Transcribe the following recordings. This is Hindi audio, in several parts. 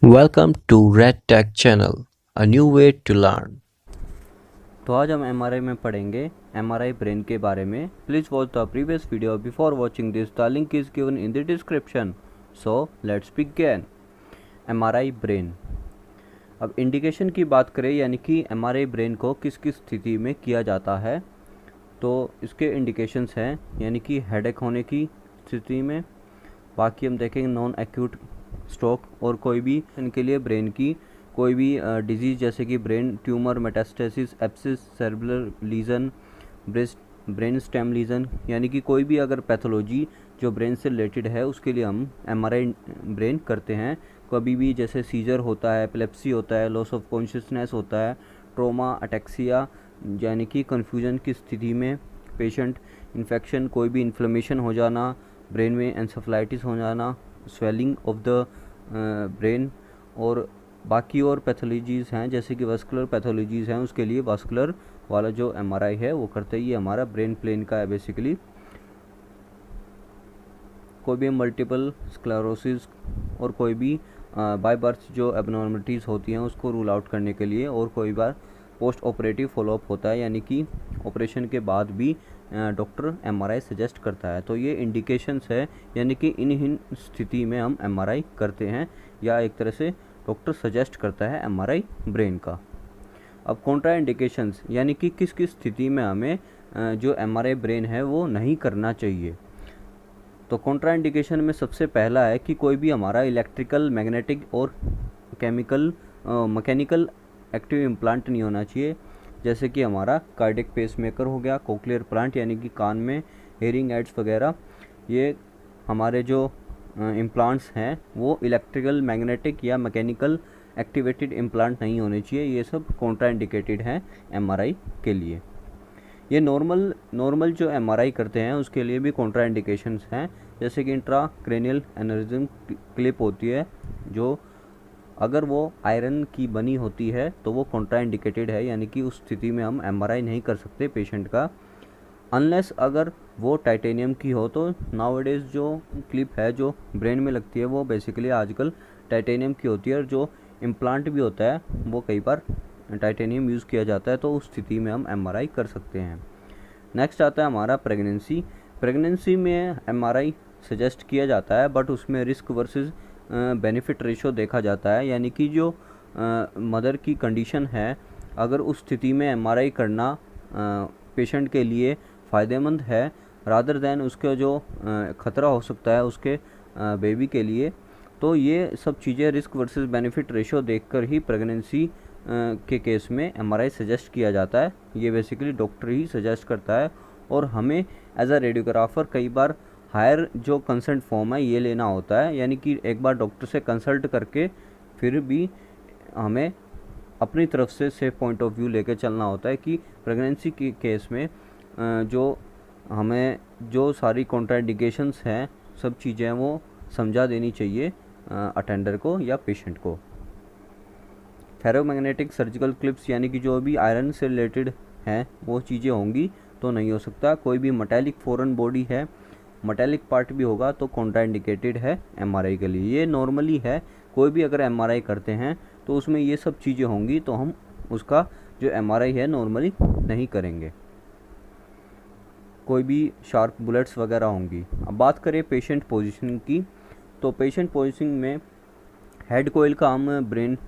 Welcome to Red Tech Channel, a new way to learn. तो आज हम एमआरआई में पढ़ेंगे एमआरआई ब्रेन के बारे में। Please watch the previous video before watching this. The link is given in the description. So let's begin. MRI brain. अब इंडिकेशन की बात करें, यानी कि एमआरआई ब्रेन को किस किस स्थिति में किया जाता है, तो इसके इंडिकेशंस हैं, यानी कि हेडेक होने की स्थिति में। बाकी हम देखेंगे नॉन एक्यूट स्ट्रोक और कोई भी इनके लिए ब्रेन की कोई भी डिजीज़ जैसे कि brain tumour, metastasis, abscess, cerebral lesion, brain stem lesion, यानी कि कोई भी अगर पैथोलॉजी जो ब्रेन से रिलेटेड है उसके लिए हम एमआरआई ब्रेन करते हैं। कभी भी जैसे सीजर होता है, एपिलेप्सी होता है, लॉस ऑफ कॉन्शियसनेस होता है, ट्रोमा, अटैक्सिया यानी कि कन्फ्यूजन की स्थिति में पेशेंट, इन्फेक्शन, कोई भी इन्फ्लेमेशन हो जाना, ब्रेन में एंसेफेलाइटिस हो जाना, स्वेलिंग ऑफ द ब्रेन, और बाकी और पैथोलॉजीज़ हैं जैसे कि वास्कुलर पैथोलॉजीज़ हैं, उसके लिए वास्कुलर वाला जो एमआरआई है वो करते ही हमारा ब्रेन प्लेन का है बेसिकली। कोई भी मल्टीपल स्क्लेरोसिस और कोई भी बाय बर्थ जो एबनॉर्मलिटीज़ होती हैं उसको रूल आउट करने के लिए, और कोई बार पोस्ट ऑपरेटिव फॉलोअप होता है, यानी कि ऑपरेशन के बाद भी डॉक्टर एमआरआई सजेस्ट करता है। तो ये इंडिकेशंस है, यानी कि इन स्थिति में हम एमआरआई करते हैं या एक तरह से डॉक्टर सजेस्ट करता है एमआरआई ब्रेन का। अब कॉन्ट्रा इंडिकेशंस, यानी कि किस किस स्थिति में हमें जो एमआरआई ब्रेन है वो नहीं करना चाहिए। तो कॉन्ट्रा इंडिकेशन में सबसे पहला है कि कोई भी हमारा इलेक्ट्रिकल, मैग्नेटिक और मैकेनिकल एक्टिव इम्प्लांट नहीं होना चाहिए, जैसे कि हमारा कार्डियक पेसमेकर हो गया, कोक्लियर प्लांट यानी कि कान में हेयरिंग एड्स वगैरह। ये हमारे जो इम्प्लांट्स हैं वो इलेक्ट्रिकल, मैग्नेटिक या मैकेनिकल एक्टिवेटेड इम्प्लांट नहीं होने चाहिए। ये सब कॉन्ट्रा इंडिकेटेड हैं एमआरआई के लिए। ये नॉर्मल जो एमआरआई करते हैं उसके लिए भी कॉन्ट्रा इंडिकेशंस हैं, जैसे कि इंट्राक्रेनियल एनेरिज्म क्लिप होती है, जो अगर वो आयरन की बनी होती है तो वो कॉन्ट्रा इंडिकेटेड है, यानी कि उस स्थिति में हम एमआरआई नहीं कर सकते पेशेंट का, अनलेस अगर वो टाइटेनियम की हो। तो नाउअडेज जो क्लिप है जो ब्रेन में लगती है वो बेसिकली आजकल टाइटेनियम की होती है, और जो इम्प्लांट भी होता है वो कई बार टाइटेनियम यूज़ किया जाता है, तो उस स्थिति में हम एमआरआई कर सकते हैं। नेक्स्ट आता है हमारा प्रेगनेंसी। प्रेगनेंसी में एमआरआई सजेस्ट किया जाता है, बट उसमें रिस्क वर्सेस बेनिफिट रेशो देखा जाता है, यानी कि जो मदर की कंडीशन है, अगर उस स्थिति में एमआरआई करना पेशेंट के लिए फ़ायदेमंद है रादर दैन उसका जो ख़तरा हो सकता है उसके बेबी के लिए, तो ये सब चीज़ें रिस्क वर्सेस बेनिफिट रेशो देखकर ही प्रेगनेंसी के केस में एमआरआई सजेस्ट किया जाता है। ये बेसिकली डॉक्टर ही सजेस्ट करता है, और हमें एज अ रेडियोग्राफर कई बार हायर जो कंसल्ट फॉर्म है ये लेना होता है, यानी कि एक बार डॉक्टर से कंसल्ट करके फिर भी हमें अपनी तरफ से सेफ पॉइंट ऑफ व्यू लेके चलना होता है कि प्रेगनेंसी के केस में जो हमें जो सारी कॉन्ट्राइंडिकेशंस हैं, सब चीज़ें वो समझा देनी चाहिए अटेंडर को या पेशेंट को। फेरोमैग्नेटिक सर्जिकल क्लिप्स, यानी कि जो भी आयरन से रिलेटेड हैं वो चीज़ें होंगी तो नहीं हो सकता। कोई भी मेटालिक फॉरेन बॉडी है, मेटालिक पार्ट भी होगा तो कॉन्ट्राइंडिकेटेड है एमआरआई के लिए। ये नॉर्मली है, कोई भी अगर एमआरआई करते हैं तो उसमें ये सब चीज़ें होंगी तो हम उसका जो एमआरआई है नॉर्मली नहीं करेंगे। कोई भी शार्प बुलेट्स वगैरह होंगी। अब बात करें पेशेंट पोजीशनिंग की, तो पेशेंट पोजीशनिंग में हेड कोयल का हम ब्रेन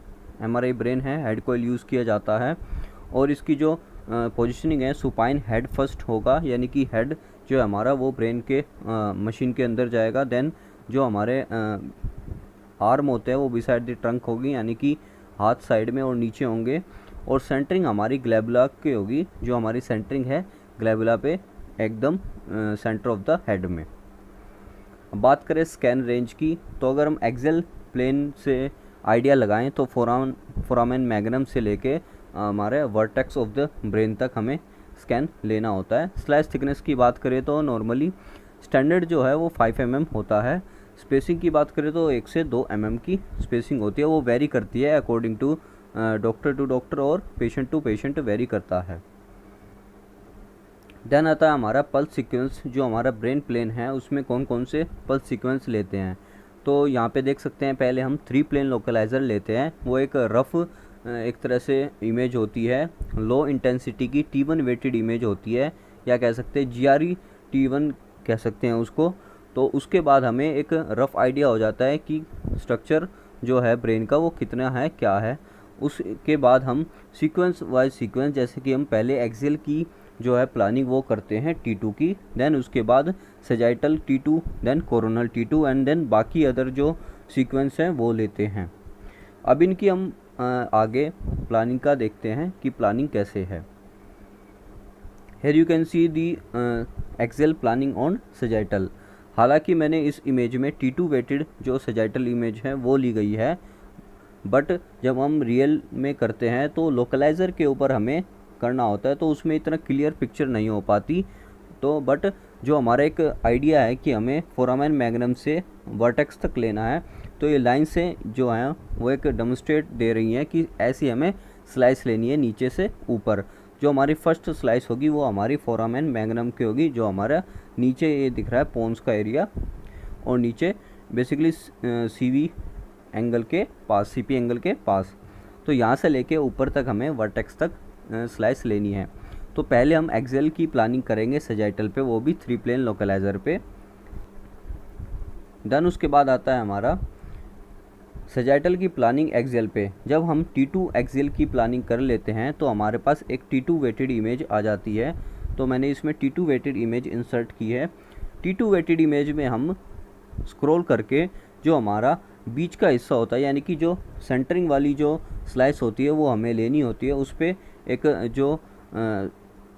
एमआरआई ब्रेन है, हेड कोयल यूज़ किया जाता है, और इसकी जो पोजीशनिंग है सुपाइन हेड फर्स्ट होगा, यानी कि हेड जो हमारा वो ब्रेन के मशीन के अंदर जाएगा। देन जो हमारे आर्म होते हैं वो बिसाइड द ट्रंक होगी, यानी कि हाथ साइड में और नीचे होंगे, और सेंटरिंग हमारी ग्लैबुला की होगी, जो हमारी सेंटरिंग है ग्लैबुला पे एकदम सेंटर ऑफ द हेड में। बात करें स्कैन रेंज की, तो अगर हम एक्सेल प्लेन से आइडिया लगाएं तो फोरामेन मैग्नम से लेके हमारे वर्टेक्स ऑफ द ब्रेन तक हमें स्कैन लेना होता है। स्लाइस थिकनेस की बात करें तो नॉर्मली स्टैंडर्ड जो है वो 5 mm होता है। स्पेसिंग की बात करें तो 1 से 2 mm की स्पेसिंग होती है, वो वेरी करती है अकॉर्डिंग टू डॉक्टर और पेशेंट टू पेशेंट वेरी करता है। देन आता है हमारा पल्स सीक्वेंस, जो हमारा ब्रेन प्लेन है उसमें कौन कौन से पल्स सीक्वेंस लेते हैं। तो यहाँ पे देख सकते हैं पहले हम 3 प्लेन लोकलाइज़र लेते हैं। वो एक रफ़ एक तरह से इमेज होती है, लो इंटेंसिटी की T1 वेटेड इमेज होती है, या कह सकते हैं GRE T1 कह सकते हैं उसको। तो उसके बाद हमें एक रफ़ आइडिया हो जाता है कि स्ट्रक्चर जो है ब्रेन का वो कितना है, क्या है। उसके बाद हम सीक्वेंस वाइज सीक्वेंस, जैसे कि हम पहले एक्सेल की जो है प्लानिंग वो करते हैं T2 की, देन उसके बाद sagittal T2, then coronal T2 and then बाकी अदर जो सीक्वेंस हैं वो लेते हैं। अब इनकी हम आगे प्लानिंग का देखते हैं कि प्लानिंग कैसे है। Here you can see the axial planning on sagittal. हालांकि मैंने इस इमेज में T2 वेटेड जो सजाइटल इमेज है वो ली गई है, बट जब हम रियल में करते हैं तो लोकलाइज़र के ऊपर हमें करना होता है, तो उसमें इतना क्लियर पिक्चर नहीं हो पाती। तो बट जो हमारा एक आइडिया है कि हमें फोरामेन मैग्नम से वर्टेक्स तक लेना है, तो ये लाइन से जो है वो एक डेमोन्स्ट्रेट दे रही हैं कि ऐसी हमें स्लाइस लेनी है नीचे से ऊपर। जो हमारी फर्स्ट स्लाइस होगी वो हमारी फोरामेन मैग्नम की होगी, जो हमारा नीचे ये दिख रहा है पोन्स का एरिया, और नीचे बेसिकली CV एंगल के पास, CP एंगल के पास। तो यहाँ से लेके ऊपर तक हमें वर्टेक्स तक स्लाइस लेनी है। तो पहले हम एक्सेल की प्लानिंग करेंगे सजाइटल पे, वो भी 3 प्लेन लोकलाइज़र पे। देन उसके बाद आता है हमारा सजाइटल की प्लानिंग एक्सेल पे। जब हम T2 एक्सेल की प्लानिंग कर लेते हैं तो हमारे पास एक T2 वेटेड इमेज आ जाती है। तो मैंने इसमें T2 वेटेड इमेज इंसर्ट की है। T2 वेटेड इमेज में हम स्क्रॉल करके जो हमारा बीच का हिस्सा होता है, यानी कि जो सेंटरिंग वाली जो स्लाइस होती है वो हमें लेनी होती है। उस पर एक जो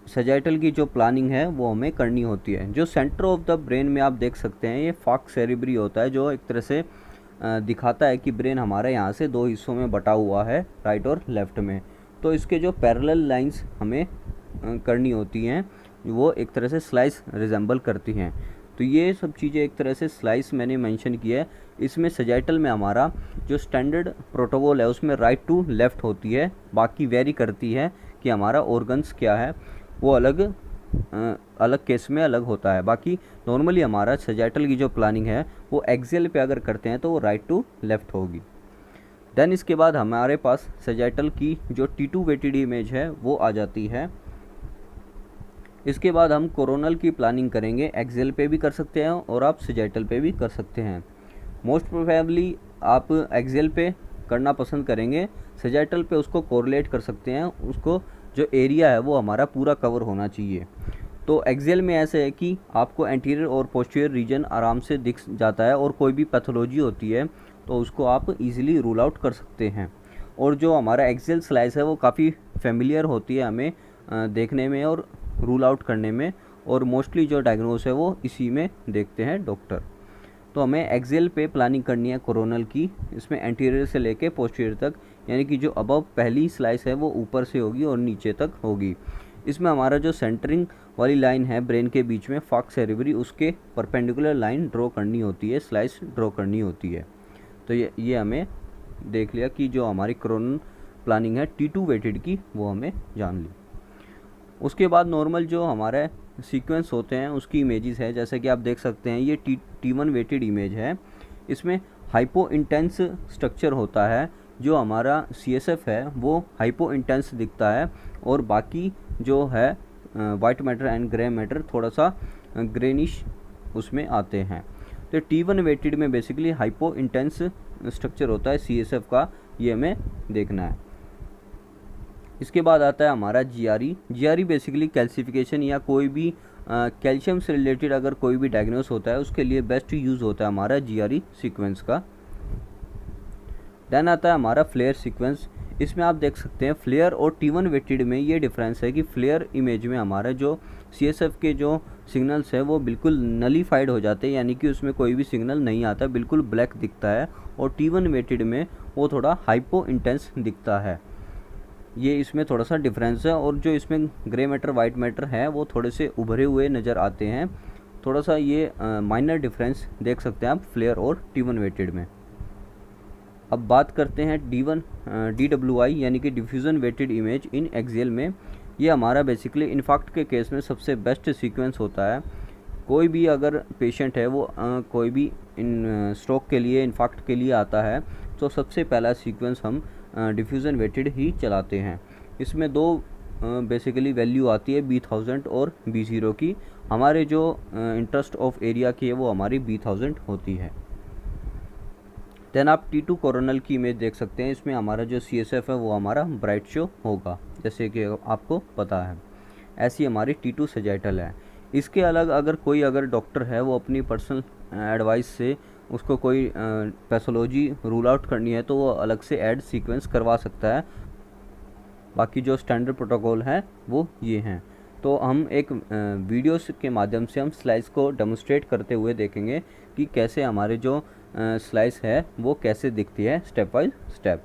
सजाइटल की जो प्लानिंग है वो हमें करनी होती है। जो सेंटर ऑफ द ब्रेन में आप देख सकते हैं ये फॉक्स सेरेब्री होता है, जो एक तरह से दिखाता है कि ब्रेन हमारे यहाँ से 2 हिस्सों में बटा हुआ है, राइट और लेफ़्ट में। तो इसके जो पैरेलल लाइंस हमें करनी होती हैं वो एक तरह से स्लाइस रिजेंबल करती हैं। तो ये सब चीज़ें एक तरह से स्लाइस मैंने मेंशन किया है। इसमें सजाइटल में हमारा जो स्टैंडर्ड प्रोटोकॉल है उसमें राइट टू लेफ़्ट होती है, बाकी वेरी करती है कि हमारा ऑर्गन्स क्या है, वो अलग केस में अलग होता है। बाकी नॉर्मली हमारा सजाइटल की जो प्लानिंग है वो एक्सेल पे अगर करते हैं तो वो राइट टू लेफ़्ट होगी। देन इसके बाद हमारे पास सजाइटल की जो T2 वेटेड इमेज है वो आ जाती है। इसके बाद हम कोरोनल की प्लानिंग करेंगे। एक्सेल पे भी कर सकते हैं और आप सजाइटल पे भी कर सकते हैं। मोस्ट प्रोबेबली आप एक्सेल पे करना पसंद करेंगे, सजाइटल पे उसको कोरिलेट कर सकते हैं। उसको जो एरिया है वो हमारा पूरा कवर होना चाहिए। तो एक्सेल में ऐसे है कि आपको एंटीरियर और पोस्टीरियर रीजन आराम से दिख जाता है, और कोई भी पैथोलॉजी होती है तो उसको आप इजीली रूल आउट कर सकते हैं। और जो हमारा एक्सेल स्लाइस है वो काफ़ी फेमिलियर होती है हमें देखने में और रूल आउट करने में, और मोस्टली जो डायग्नोस है वो इसी में देखते हैं डॉक्टर। तो हमें एक्सेल पे प्लानिंग करनी है कोरोनल की। इसमें एंटीरियर से लेके पोस्टीरियर तक, यानी कि जो अबव पहली स्लाइस है वो ऊपर से होगी और नीचे तक होगी। इसमें हमारा जो सेंटरिंग वाली लाइन है ब्रेन के बीच में फॉक्स सेरेब्री, उसके परपेंडिकुलर लाइन ड्रॉ करनी होती है, स्लाइस ड्रॉ करनी होती है। तो ये हमें देख लिया कि जो हमारी कोरोनल प्लानिंग है T2 वेटेड की वो हमें जान ली। उसके बाद नॉर्मल जो हमारे सीक्वेंस होते हैं उसकी इमेजेस है, जैसे कि आप देख सकते हैं ये T1 वेटेड इमेज है। इसमें हाइपो इंटेंस स्ट्रक्चर होता है। जो हमारा CSF है वो हाइपो इंटेंस दिखता है, और बाकी जो है white matter and grey matter थोड़ा सा ग्रेनिश उसमें आते हैं। तो T1 वेटेड में बेसिकली हाइपो इंटेंस स्ट्रक्चर होता है CSF का, ये हमें देखना है। इसके बाद आता है हमारा GRE बेसिकली कैल्सिफिकेशन या कोई भी कैल्शियम से रिलेटेड अगर कोई भी डायग्नोस होता है उसके लिए बेस्ट यूज़ होता है हमारा GRE सीक्वेंस का। देन आता है हमारा फ्लेयर सीक्वेंस। इसमें आप देख सकते हैं फ्लेयर और T1 वेटेड में ये डिफरेंस है कि फ्लेयर इमेज में हमारा जो CSF के जो सिग्नल्स है वो बिल्कुल नलीफाइड हो जाते हैं, यानी कि उसमें कोई भी सिग्नल नहीं आता, बिल्कुल ब्लैक दिखता है। और T1 वेटेड में वो थोड़ा हाइपो इंटेंस दिखता है। ये इसमें थोड़ा सा डिफरेंस है। और जो इसमें ग्रे मैटर वाइट मैटर है वो थोड़े से उभरे हुए नज़र आते हैं। थोड़ा सा ये माइनर डिफरेंस देख सकते हैं आप फ्लेयर और T1 वेटेड में। अब बात करते हैं DWI यानी कि diffusion weighted image in axial में। ये हमारा बेसिकली इन्फार्क्ट के केस में सबसे बेस्ट सीक्वेंस होता है। कोई भी अगर पेशेंट है वो कोई भी इन स्ट्रोक के लिए, इन्फार्क्ट के लिए आता है, तो सबसे पहला सीक्वेंस हम डिफ्यूज़न वेटेड ही चलाते हैं। इसमें दो बेसिकली वैल्यू आती है B1000 और B0 की। हमारे जो इंटरेस्ट ऑफ एरिया की है वो हमारी B1000 होती है। देन आप T2 कोरोनल की इमेज देख सकते हैं। इसमें हमारा जो CSF है वो हमारा ब्राइट शो होगा, जैसे कि आपको पता है। ऐसी हमारी T2 सैजिटल है। इसके अलग अगर डॉक्टर है वो अपनी पर्सनल एडवाइस से उसको कोई पैथोलॉजी रूल आउट करनी है तो वो अलग से ऐड सीक्वेंस करवा सकता है। बाकी जो स्टैंडर्ड प्रोटोकॉल है वो ये हैं। तो हम एक वीडियोस के माध्यम से हम स्लाइस को डेमोन्स्ट्रेट करते हुए देखेंगे कि कैसे हमारे जो स्लाइस है वो कैसे दिखती है स्टेप बाय स्टेप।